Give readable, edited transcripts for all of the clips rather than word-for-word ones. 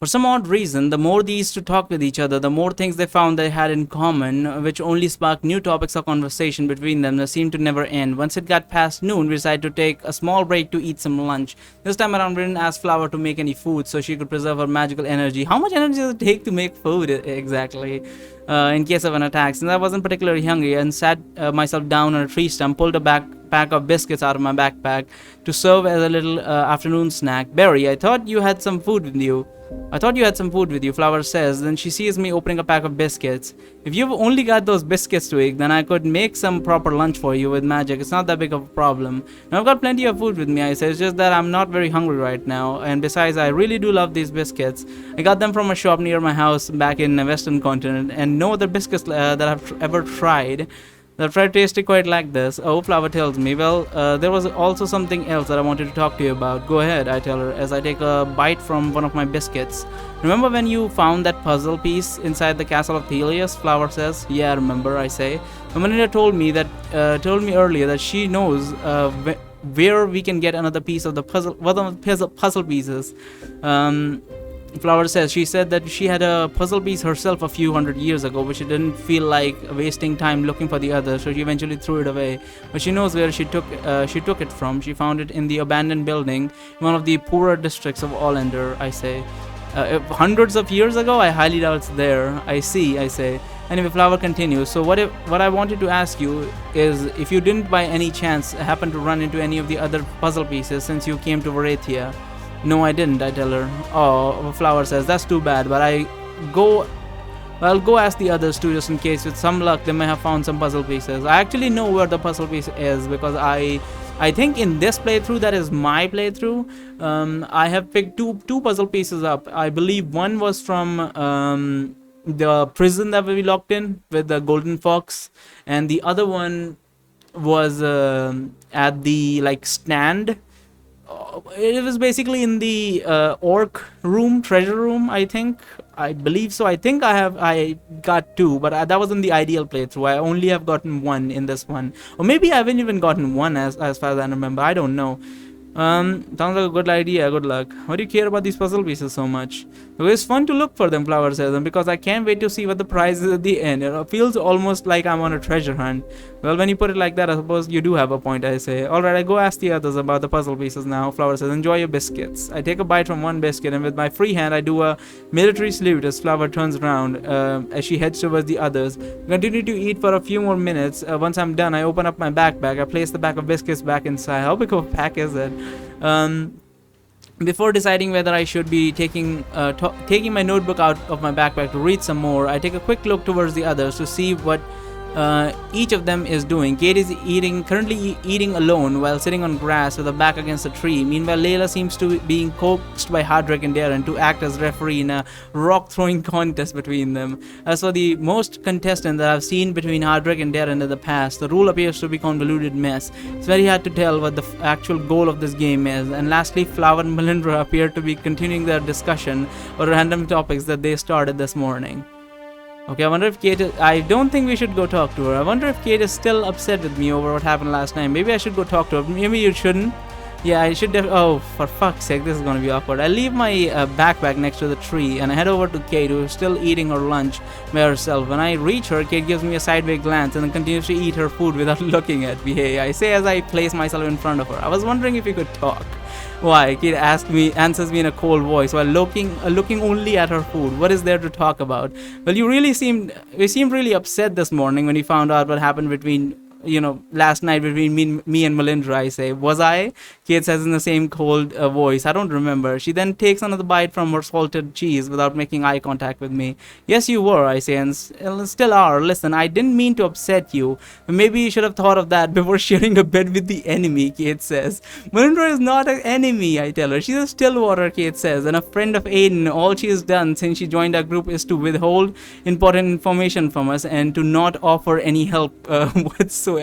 For some odd reason, the more they used to talk with each other, the more things they found they had in common, which only sparked new topics of conversation between them that seemed to never end. Once it got past noon, we decided to take a small break to eat some lunch. This time around, we didn't ask Flower to make any food so she could preserve her magical energy. How much energy does it take to make food exactly? In case of an attack. Since I wasn't particularly hungry and sat myself down on a tree stump, pulled a pack of biscuits out of my backpack to serve as a little afternoon snack. Berry, I thought you had some food with you. Flower says. Then she sees me opening a pack of biscuits. If you've only got those biscuits to eat, then I could make some proper lunch for you with magic. It's not that big of a problem. Now, I've got plenty of food with me, I say. It's just that I'm not very hungry right now. And besides, I really do love these biscuits. I got them from a shop near my house back in the Western continent. And no other biscuits that I've ever tried that fried tasted quite like this. Oh, Flower tells me. Well, there was also something else that I wanted to talk to you about. Go ahead, I tell her as I take a bite from one of my biscuits. Remember when you found that puzzle piece inside the castle of Thelius? Flower says. Yeah, I remember, I say. Melinda told me earlier that she knows where we can get another piece of the puzzle, one of the puzzle pieces. Flower says she said that she had a puzzle piece herself a few hundred years ago, but she didn't feel like wasting time looking for the other, so she eventually threw it away. But she knows where she took it from. She found it in the abandoned building in one of the poorer districts of Allender, I say. Hundreds of years ago? I highly doubt it's there. I see, I say. Anyway, Flower continues. So what I wanted to ask you is if you didn't by any chance happen to run into any of the other puzzle pieces since you came to Varathia. No, I didn't, I tell her. Oh, Flower says, that's too bad, but I'll go ask the others too, just in case. With some luck, they may have found some puzzle pieces. I actually know where the puzzle piece is because I think in this playthrough, that is my playthrough, I have picked two puzzle pieces up. I believe one was from the prison that we locked in with the golden fox, and the other one was at the stand. It was basically in the orc room, treasure room, I believe so. I think I got two, but that wasn't the ideal playthrough. I only have gotten one in this one, or maybe I haven't even gotten one as far as I remember. I don't know. Sounds like a good idea. Good luck. Why do you care about these puzzle pieces so much? Because it's fun to look for them, Flower says, and because I can't wait to see what the prize is at the end. It feels almost like I'm on a treasure hunt. Well, when you put it like that, I suppose you do have a point, I say. Alright, I go ask the others about the puzzle pieces now. Flower says, enjoy your biscuits. I take a bite from one biscuit, and with my free hand, I do a military salute as Flower turns around as she heads towards the others. I continue to eat for a few more minutes. Once I'm done, I open up my backpack. I place the bag of biscuits back inside. How big of a pack is it? Before deciding whether I should be taking my notebook out of my backpack to read some more, I take a quick look towards the others to see what each of them is doing. Kate is currently eating alone while sitting on grass with her back against a tree. Meanwhile, Layla seems to be being coaxed by Hardrick and Darren to act as referee in a rock-throwing contest between them. As for the most contestant that I've seen between Hardrick and Darren in the past, the rule appears to be a convoluted mess. It's very hard to tell what the actual goal of this game is. And lastly, Flower and Melindra appear to be continuing their discussion on random topics that they started this morning. Okay, I wonder if Kate I don't think we should go talk to her. I wonder if Kate is still upset with me over what happened last night. Maybe I should go talk to her. Maybe you shouldn't. Yeah, I should oh, for fuck's sake, this is gonna be awkward. I leave my backpack next to the tree and I head over to Kate, who is still eating her lunch by herself. When I reach her, Kate gives me a sideways glance and then continues to eat her food without looking at me. Hey, I say as I place myself in front of her. I was wondering if you could talk. Why? Kate answers me in a cold voice while looking only at her food. What is there to talk about? Well, we seemed really upset this morning when you found out what happened between last night between me and Melindra, I say. Was I? Kate says in the same cold voice. I don't remember. She then takes another bite from her salted cheese without making eye contact with me. Yes, you were, I say, and still are. Listen, I didn't mean to upset you. Maybe you should have thought of that before sharing a bed with the enemy, Kate says. Melindra is not an enemy, I tell her. She's a Stillwater, Kate says, and a friend of Aiden. All she has done since she joined our group is to withhold important information from us and to not offer any help whatsoever.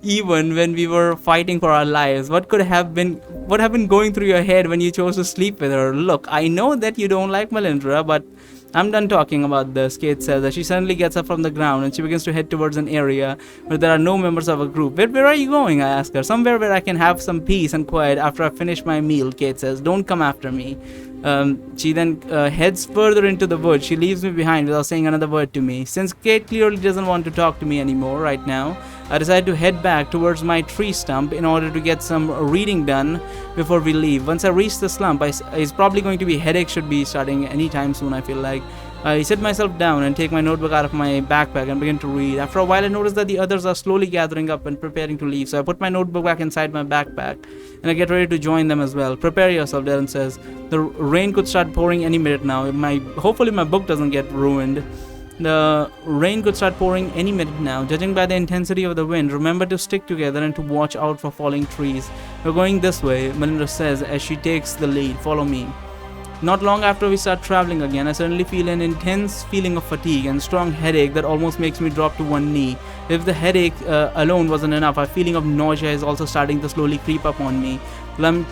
Even when we were fighting for our lives. What have been going through your head when you chose to sleep with her? Look, I know that you don't like Melindra, but I'm done talking about this, Kate says as she suddenly gets up from the ground and she begins to head towards an area where there are no members of a group. Where are you going? I ask her. Somewhere where I can have some peace and quiet after I finish my meal, Kate says. Don't come after me. She then heads further into the woods. She leaves me behind without saying another word to me. Since Kate clearly doesn't want to talk to me anymore right now, I decide to head back towards my tree stump in order to get some reading done before we leave. Once I reach the slump, it's probably going to be headache should be starting anytime soon, I feel like. I sit myself down and take my notebook out of my backpack and begin to read. After a while, I notice that the others are slowly gathering up and preparing to leave, so I put my notebook back inside my backpack and I get ready to join them as well. Prepare yourself, Darren says. The rain could start pouring any minute now. Hopefully my book doesn't get ruined. The rain could start pouring any minute now. Judging by the intensity of the wind, remember to stick together and to watch out for falling trees. We're going this way, Melinda says as she takes the lead. Follow me. Not long after we start traveling again, I suddenly feel an intense feeling of fatigue and strong headache that almost makes me drop to one knee. If the headache alone wasn't enough, a feeling of nausea is also starting to slowly creep up on me. I'm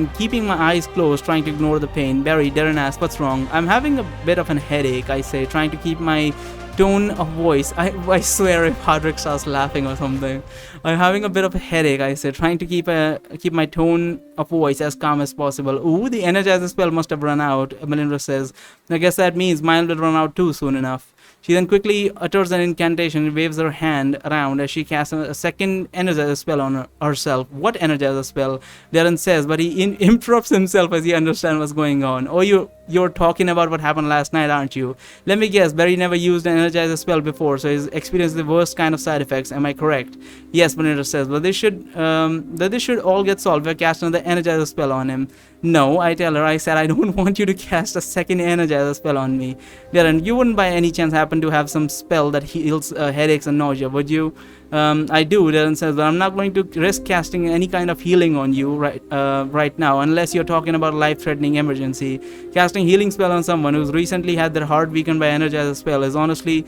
keeping my eyes closed, trying to ignore the pain. Barry, Darren asks, what's wrong? I'm having a bit of a headache, I say, trying to keep my tone of voice. I swear if Hardrick starts laughing or something. I'm having a bit of a headache, I say, trying to keep my tone of voice as calm as possible. Ooh, the energizer spell must have run out, Melinda says. I guess that means mine will run out too soon enough. She then quickly utters an incantation and waves her hand around as she casts a second energizer spell on herself. What energizer spell? Darren says, but he interrupts himself as he understands what's going on. Oh, you're talking about what happened last night, aren't you? Let me guess, Barry never used an energizer spell before, so he's experienced the worst kind of side effects. Am I correct? Yes, Melinda says, but this should all get solved if I cast another energizer spell on him. No, I tell her, I said I don't want you to cast a second energizer spell on me. Darren, you wouldn't by any chance happen to have some spell that heals headaches and nausea, would you? I do, Darren says, but I'm not going to risk casting any kind of healing on you right now, unless you're talking about a life-threatening emergency. Casting healing spell on someone who's recently had their heart weakened by energizer spell is honestly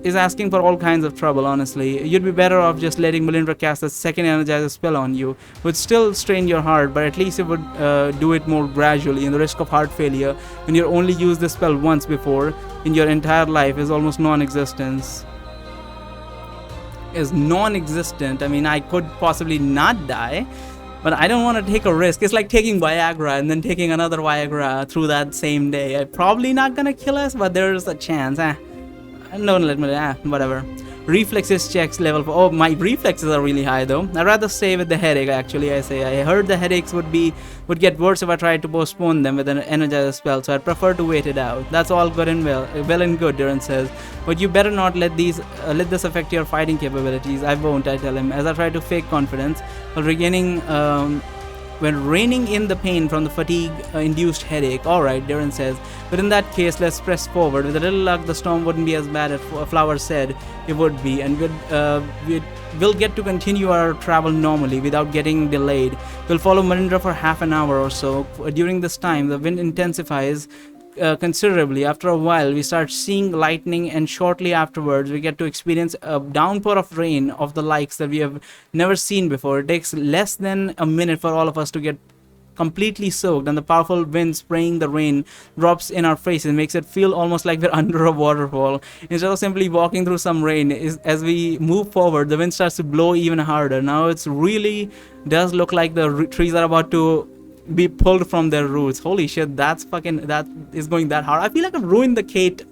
is asking for all kinds of trouble, honestly. You'd be better off just letting Melinda cast a second energizer spell on you. Would still strain your heart, but at least it would do it more gradually, and the risk of heart failure when you only used the spell once before in your entire life is almost non-existent. I mean, I could possibly not die, but I don't want to take a risk. It's like taking Viagra and then taking another Viagra through that same day. I'm probably not gonna kill us, but there's a chance. Don't let me. Whatever. Reflexes checks level 4. Oh, my reflexes are really high though. I'd rather stay with the headache, actually. I say I heard the headaches would get worse if I tried to postpone them with an energizer spell, so I'd prefer to wait it out. That's all good and well and good, Darren says, but you better not let this affect your fighting capabilities. I won't, I tell him as I try to fake confidence while reining in the pain from the fatigue-induced headache. Alright, Darren says, but in that case, let's press forward. With a little luck, the storm wouldn't be as bad as Flower said it would be, and we'll get to continue our travel normally without getting delayed. We'll follow Melinda for half an hour or so. During this time, the wind intensifies considerably. After a while, we start seeing lightning, and shortly afterwards, we get to experience a downpour of rain of the likes that we have never seen before. It takes less than a minute for all of us to get completely soaked, and the powerful wind spraying the rain drops in our faces makes it feel almost like we're under a waterfall. Instead of simply walking through some rain, as we move forward, the wind starts to blow even harder. Now it's really does look like the trees are about to be pulled from their roots. Holy shit, that is going that hard. I feel like I've ruined the Kate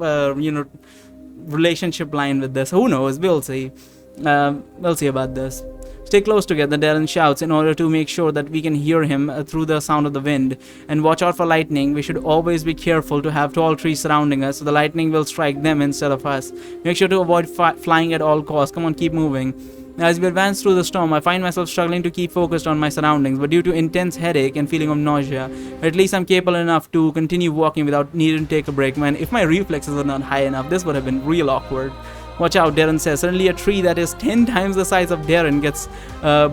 relationship line with this. Who knows? We'll see about this. Stay close together, Darren shouts in order to make sure that we can hear him through the sound of the wind. And watch out for lightning. We should always be careful to have tall trees surrounding us, so the lightning will strike them instead of us. Make sure to avoid flying at all costs. Come on, keep moving. As we advance through the storm, I find myself struggling to keep focused on my surroundings, but due to intense headache and feeling of nausea, at least I'm capable enough to continue walking without needing to take a break. Man, if my reflexes were not high enough, this would have been real awkward. Watch out, Darren says. Suddenly a tree that is 10 times the size of Darren gets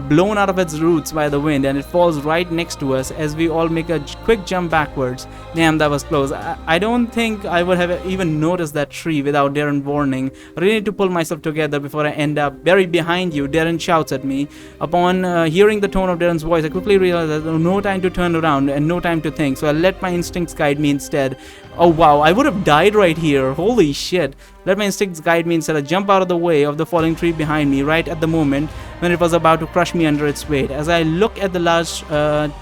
blown out of its roots by the wind, and it falls right next to us as we all make a quick jump backwards. Damn, that was close. I don't think I would have even noticed that tree without Darren warning. I really need to pull myself together before I end up buried behind you, Darren shouts at me. Upon hearing the tone of Darren's voice, I quickly realized that there was no time to turn around and no time to think, so I let my instincts guide me instead. Oh wow, I would have died right here. Holy shit. Let my instincts guide me instead. I jump out of the way of the falling tree behind me right at the moment when it was about to crush me under its weight. As I look at the large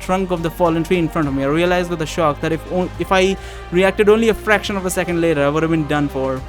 trunk of the fallen tree in front of me, I realize with a shock that if I reacted only a fraction of a second later, I would have been done for.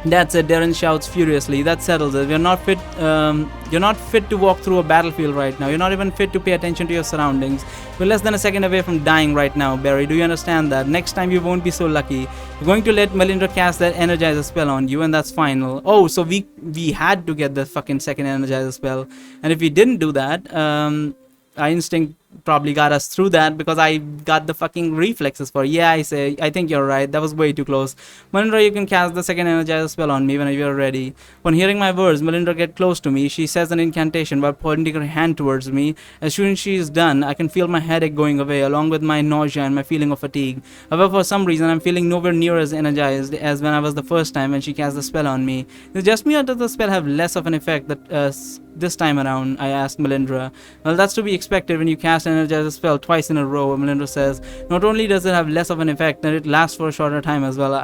That's it, Darren shouts furiously. That settles it. You're not fit to walk through a battlefield right now. You're not even fit to pay attention to your surroundings. You're less than a second away from dying right now, Barry. Do you understand that? Next time you won't be so lucky. You're going to let Melinda cast that Energizer spell on you, and that's final. Oh, so we had to get the fucking second Energizer spell. And if we didn't do that, our instinct probably got us through that because I got the fucking reflexes for. Yeah, I think you're right. That was way too close. Melinda, you can cast the second Energizer spell on me whenever you're ready. Upon hearing my words, Melinda gets close to me. She says an incantation while pointing her hand towards me. As soon as she is done, I can feel my headache going away along with my nausea and my feeling of fatigue. However, for some reason, I'm feeling nowhere near as energized as when I was the first time when she cast the spell on me. Is it just me or does the spell have less of an effect this time around? I asked Melinda. Well, that's to be expected when you cast an Energizer spell twice in a row, Melinda says. Not only does it have less of an effect, but it lasts for a shorter time as well.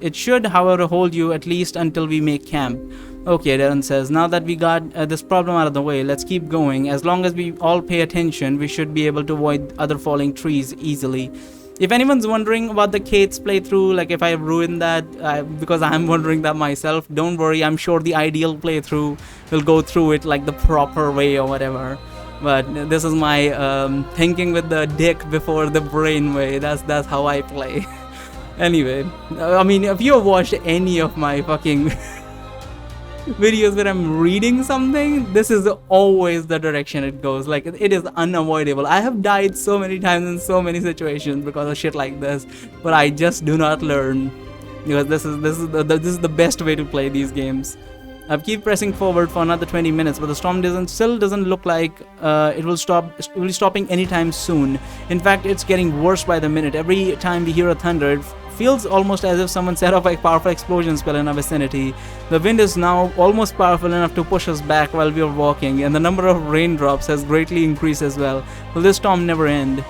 It should, however, hold you at least until we make camp. Okay, Darren says. Now that we got this problem out of the way, let's keep going. As long as we all pay attention, we should be able to avoid other falling trees easily. If anyone's wondering about the Kate's playthrough, like if I ruined that, because I'm wondering that myself, don't worry, I'm sure the ideal playthrough will go through it like the proper way or whatever. But this is my thinking with the dick before the brain way. That's how I play. Anyway, I mean, if you have watched any of my fucking videos where I'm reading something, this is always the direction it goes. Like, it is unavoidable. I have died so many times in so many situations because of shit like this, but I just do not learn, because this is the best way to play these games. I keep pressing forward for another 20 minutes, but the storm still doesn't look like it will be stopping anytime soon. In fact, it's getting worse by the minute. Every time we hear a thunder, it feels almost as if someone set off a powerful explosion spell in our vicinity. The wind is now almost powerful enough to push us back while we are walking, and the number of raindrops has greatly increased as well. Will this storm never end?